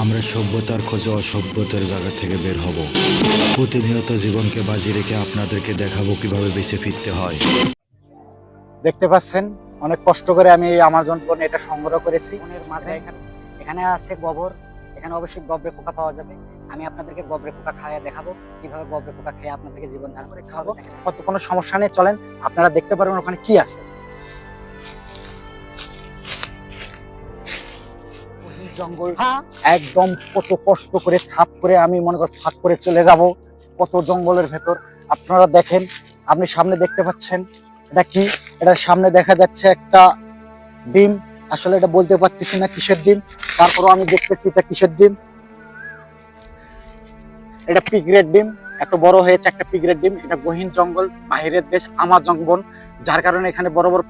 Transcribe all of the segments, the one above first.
আমরা সভ্যতার খোঁজে অসভ্যতার জায়গা থেকে বের হব। প্রতিনিয়ত জীবনকে বাজি রেখে আপনাদেরকে দেখাবো কিভাবে বেঁচে ফিরতে হয়। দেখতে পাচ্ছেন অনেক কষ্ট করে আমি এই আমাজন বনে এটা সংগ্রহ করেছি। বনের মাঝে এখানে আছে গোবর, এখানে অবশ্যই গবরে পোকা পাওয়া যাবে। আমি আপনাদেরকে গবরে পোকা খাওয়া দেখাবো, কিভাবে গবরে পোকা খেয়ে আপনাদেরকে জীবন ধারণ করে খাওয়াবো। কত কোনো সমস্যা নেই, চলেন আপনারা দেখতে পারবেন ওখানে কি আছে। জঙ্গল একদম কত কষ্ট করে ছাপ করে আমি মনে করি ফাঁক করে চলে যাব কত জঙ্গলের ভেতর। আপনারা দেখেন, আপনি সামনে দেখতে পাচ্ছেন এটা কি, এটার সামনে দেখা যাচ্ছে একটা ডিম। আসলে এটা বলতে পারতেছি না কিসের ডিম, তারপরও আমি দেখতেছি এটা কিসের ডিম। এটা পিগরেট ডিম, এত বড় হয়েছে একটা পিগরেট ডিম। এটা গহীন জঙ্গল, বাহিরের দেশ আমাজন বন, যার কারণে এখানে বড় বড়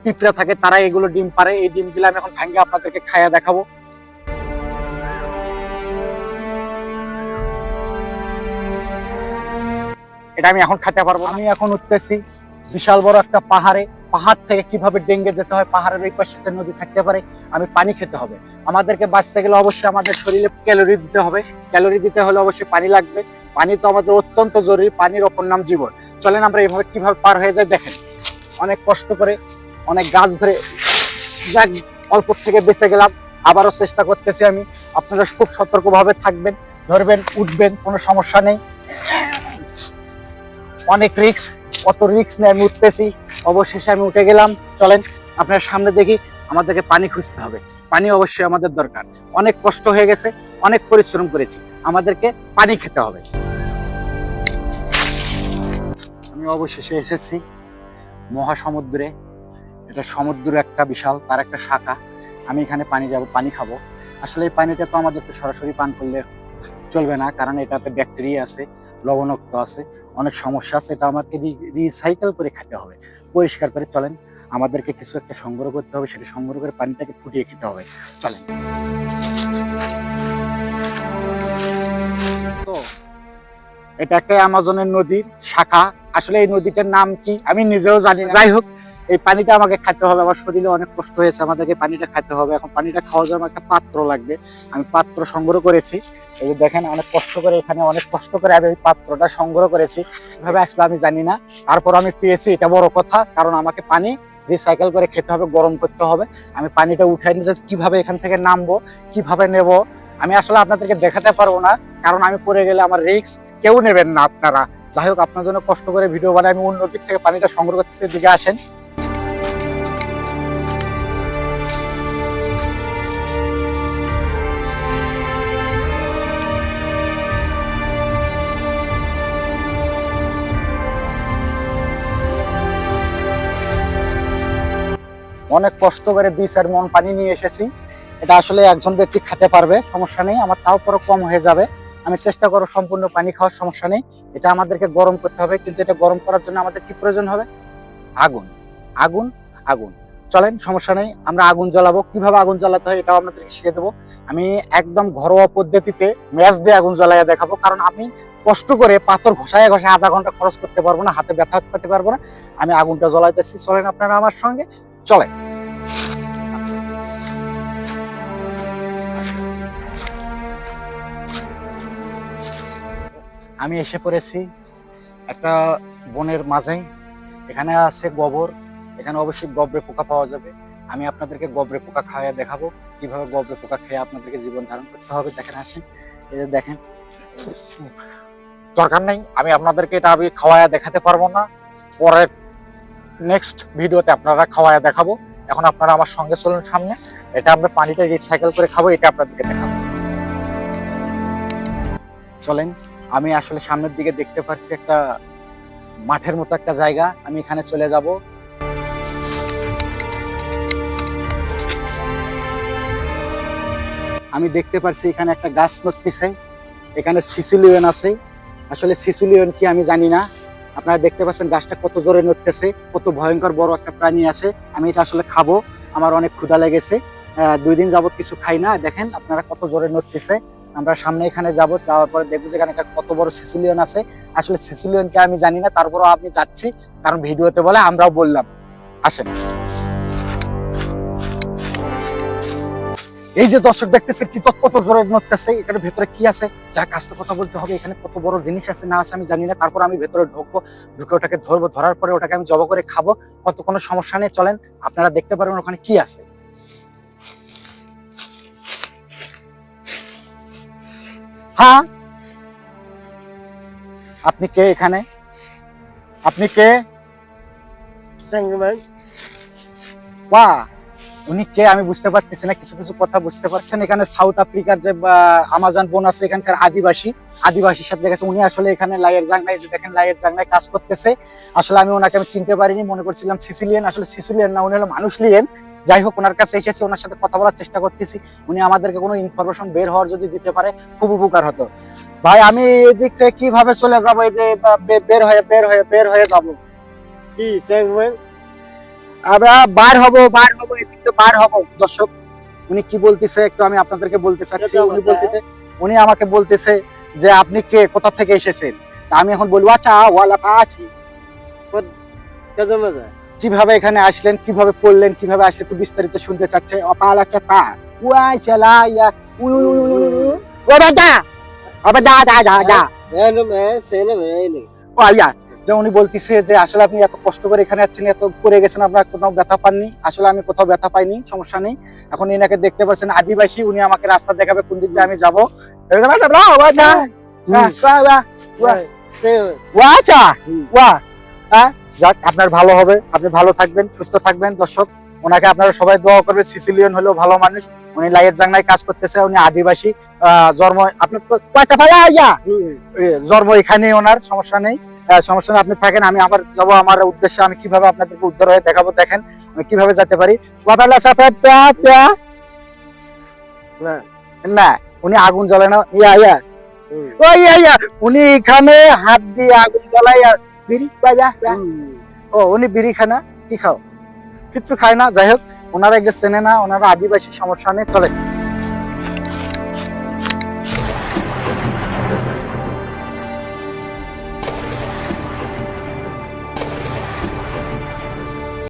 পিঁপড়া থাকে, তারা এগুলো ডিম পারে। এই ডিমগুলো আমি এখন ভাঙ্গে আপনাদেরকে খাইয়া দেখাবো। এটা আমি এখন খেতে পারবো। আমি এখন উঠতেছি বিশাল বড় একটা পাহাড়ে। পাহাড় থেকে কিভাবে ডেঙ্গে যেতে হয়, পাহাড়ের ওই পাশে একটা নদী থাকতে পারে। আমি পানি খেতে হবে। আমাদেরকে বাঁচতে গেলে অবশ্যই আমাদের শরীরে ক্যালোরি দিতে হবে। ক্যালোরি দিতে হলে অবশ্যই পানি লাগবে। পানি তো আমাদের অত্যন্ত জরুরি, পানির অপর নাম জীবন। চলেন আমরা এইভাবে কিভাবে পার হয়ে যায় দেখেন। অনেক কষ্ট করে অনেক গাছ ধরে যাক অল্প থেকে বেঁচে গেলাম, আবারও চেষ্টা করতেছি আমি। আপনারা খুব সতর্কভাবে থাকবেন, ধরবেন, উঠবেন, কোনো সমস্যা নেই। অনেক রিস্ক, কত রিস্ক নিয়ে আমি উঠতেছি, অবশেষে আমি উঠে গেলাম। চলেন আপনার সামনে দেখি, আমাদেরকে পানি খুঁজতে হবে। পানি অবশ্যই আমাদের দরকার, অনেক কষ্ট হয়ে গেছে, অনেক পরিশ্রম করেছি, আমাদেরকে পানি খেতে হবে। আমি অবশেষে এসেছি মহাসমুদ্রে। এটা সমুদ্র একটা বিশাল, তার একটা শাখা। আমি এখানে পানি যাব, পানি খাবো। আসলে এই পানিটা তো আমাদেরকে সরাসরি পান করলে চলবে না, কারণ এটাতে ব্যাকটেরিয়া আছে, লবণাক্ত আছে, অনেক সমস্যা আছে। এটা আমাকে রিসাইকেল করে খেতে হবে, পরিষ্কার করে। চলেন আমাদেরকে কিছু একটা সংগ্রহ করতে হবে, সেটা সংগ্রহ করে পানিটাকে ফুটিয়ে খেতে হবে। চলেন। তো এটা একটা অ্যামাজনের নদীর শাখা। আসলে এই নদীটার নাম কি আমি নিজেও জানি না। যাই হোক, এই পানিটা আমাকে খেতে হবে। আমার শরীরে অনেক কষ্ট হয়েছে, আমাদেরকে পানিটা খেতে হবে। এখন পানিটা খাওয়ার জন্য একটা পাত্র লাগবে। আমি পাত্র সংগ্রহ করেছি। এই যে দেখেন, অনেক কষ্ট করে এখানে অনেক কষ্ট করে আমি এই পাত্রটা সংগ্রহ করেছি। কিভাবে আসলে আমি জানি না, তারপর আমি পেয়েছি, এটা বড় কথা। কারণ আমাকে পানি রিসাইকেল করে খেতে হবে, গরম করতে হবে। আমি পানিটা উঠাই নিতে কিভাবে এখান থেকে নামবো, কিভাবে নেব, আমি আসলে আপনাদেরকে দেখাতে পারবো না, কারণ আমি পড়ে গেলে আমার রিস্ক কেউ নেবেন না আপনারা। যাই হোক, আপনার জন্য কষ্ট করে ভিডিও বানাই, আমি অন্য দিক থেকে পানিটা সংগ্রহ করতেছি। দিকে আসেন। অনেক কষ্ট করে 2-4 মন পানি নিয়ে এসেছি। এটা আসলে একজন ব্যক্তি খেতে পারবে, সমস্যা নেই। আমার তাও পরে কম হয়ে যাবে। আমি চেষ্টা করব সম্পূর্ণ পানি খাওয়ার, সমস্যা নেই। এটা আমাদেরকে গরম করতে হবে, কিন্তু এটা গরম করার জন্য আমাদের কি প্রয়োজন হবে? আগুন, আগুন, আগুন। চলেন, সমস্যা নেই, আমরা আগুন জ্বালাবো। কিভাবে আগুন জ্বালাতে হয় এটাও আপনাদেরকে শিখিয়ে দেবো। আমি একদম ঘরোয়া পদ্ধতিতে ম্যাচ দিয়ে আগুন জ্বালাইয়া দেখাবো, কারণ আমি কষ্ট করে পাথর ঘষায় ঘষায় আধা ঘন্টা খরচ করতে পারবো না, হাতে ব্যথা করতে পারবো না। আমি আগুনটা জ্বলাইতেছি, চলেন আপনারা আমার সঙ্গে চলেন। আমি এসে পড়েছি একটা বনের মাঝে। এখানে আছে গোবর, এখানে অবশ্যই গবরে পোকা পাওয়া যাবে। আমি আপনাদেরকে গবরে পোকা খাওয়া দেখাবো, কিভাবে গবরে পোকা খেয়ে আপনাদেরকে জীবন ধারণ করতে হবে। দেখেন, আসেন, এই যে দেখেন। দরকার নেই, আমি আপনাদেরকে এটা আমি খাওয়ায়া দেখাতে পারবো না, পরের নেক্সট ভিডিওতে আপনারা খাওয়ায়া দেখাবো। এখন আপনারা আমার সঙ্গে চলুন সামনে। এটা আমরা পানিটা রিসাইকেল করে খাবো, এটা আপনাদেরকে দেখাবো। চলেন, আমি আসলে সামনের দিকে দেখতে পাচ্ছি একটা মাঠের মতো একটা জায়গা, আমি এখানে চলে যাব। আমি দেখতে পাচ্ছি এখানে একটা গাছ নড়তেছে, এখানে সিসিলিয়ন আছে। আসলে সিসিলিয়ন কি আমি জানি না। আপনারা দেখতে পাচ্ছেন গাছটা কত জোরে নড়তেছে, কত ভয়ঙ্কর বড় একটা প্রাণী আছে। আমি এটা আসলে খাবো, আমার অনেক ক্ষুধা লেগেছে। 2 দিন যাবত কিছু খাই না। দেখেন আপনারা কত জোরে নড়তেছে। আমরা সামনে এখানে যাবো, যাওয়ার পরে দেখবো যে এখানে কত বড় সিসিলিয়ন আছে। আসলে সিসিলিয়ন কি আমি জানি না, তারপরও আমি যাচ্ছি, কারণ ভিডিওতে বলে আমরাও বললাম। আসেন। এই যে দর্শক দেখতেছে কি কত জোরে নড়তেছে, এটার ভেতরে কি আছে, যা কাজটা কথা বলতে হবে। এখানে কত বড় জিনিস আছে না আছে আমি জানি না, তারপর আমি ভেতরে ঢুকবো, ঢুকে ওটাকে ধরবো, ধরার পরে ওটাকে আমি জব করে খাবো। কত কোনো সমস্যা নেই, চলেন আপনারা দেখতে পারবেন ওখানে কি আছে। হ্যাঁ, আপনি কে এখানে? আপনি কে? বাহ, উনি কে আমি বুঝতে পারতেছি না, কিছু কিছু কথা বুঝতে পারছেন। এখানে সাউথ আফ্রিকার যে আমাজন বন আছে, এখানকার আদিবাসীর সাথে গেছে। উনি আসলে এখানে লাইয়ের জাংলায়, যে দেখেন লাইয়ের জাংলায় কাজ করতেছে। আসলে আমি ওনাকে আমি চিনতে পারিনি, মনে করছিলাম সিসিলিয়ান, আসলে সিসিলিয়ান না, উনি হলো মানুষলিয়ান। যাই হোক, ওনার কাছে এসেছি, ওনার সাথে কথা বলার চেষ্টা করতেছি। উনি আমাদেরকে কোনো ইনফরমেশন বের হওয়ার যদি দিতে পারে খুব উপকার হতো। ভাই, আমি এদিক থেকে কিভাবে চলে যাবো? এই যে বের হয়ে যাবো কি বার হবো এদিক থেকে বার হবো। দর্শক, উনি কি বলতেছে একটু আমি আপনাদেরকে বলতে চাচ্ছি। উনি আমাকে বলতেছে যে আপনি কে, কোথা থেকে এসেছেন। তা আমি এখন বলবো আচ্ছা ওয়ালা আছি, কিভাবে এখানে আসলেন, কিভাবে পড়লেন, কিভাবে আসলে একটু বিস্তারিত শুনতে চাচ্ছে। অপাল আচ্ছা পা ওয়াই চালা ইয়া ও বাদা দা দা দা দা ও আয়া। যে উনি বলতেছে যে আসলে আপনি এত কষ্ট করে এখানে আছেন, এত পড়ে গেছেন, আপনার কোথাও ব্যথা পাননি। আসলে আমি কোথাও ব্যথা পাইনি, সমস্যা নেই। এখন ইনাকে দেখতে পাচ্ছেন আদিবাসী, উনি আমাকে রাস্তা দেখাবে কোন দিক দিয়ে আমি যাবো। যাক, আপনার ভালো হবে, আপনি ভালো থাকবেন, সুস্থ থাকবেন। দর্শক, ওনাকে আপনারা সবাই দোয়া করবেন। সিসিলিয়ান হলেও ভালো মানুষ, উনি লাইয়ের জাংলায় কাজ করতেছে, উনি আদিবাসী। জন্ম আপনার তো জন্ম এখানে, ওনার সমস্যা নেই। সমস্যা নেই, আপনি থাকেন, আমি আবার যাবো আমার উদ্দেশ্যে। আমি কিভাবে আপনাদেরকে উদ্ধার হয়ে দেখাবো, দেখেন আমি কিভাবে যেতে পারি। না, উনি আগুন জ্বলে না, উনি এখানে হাত দিয়ে আগুন জ্বলাই আর বিড়ি ও উনি বিড়ি খায় না? কি খাও? কিচ্ছু খায় না। যাই হোক, ওনারা চেনে না, ওনারা আদিবাসী, সমস্যা নেই, চলে।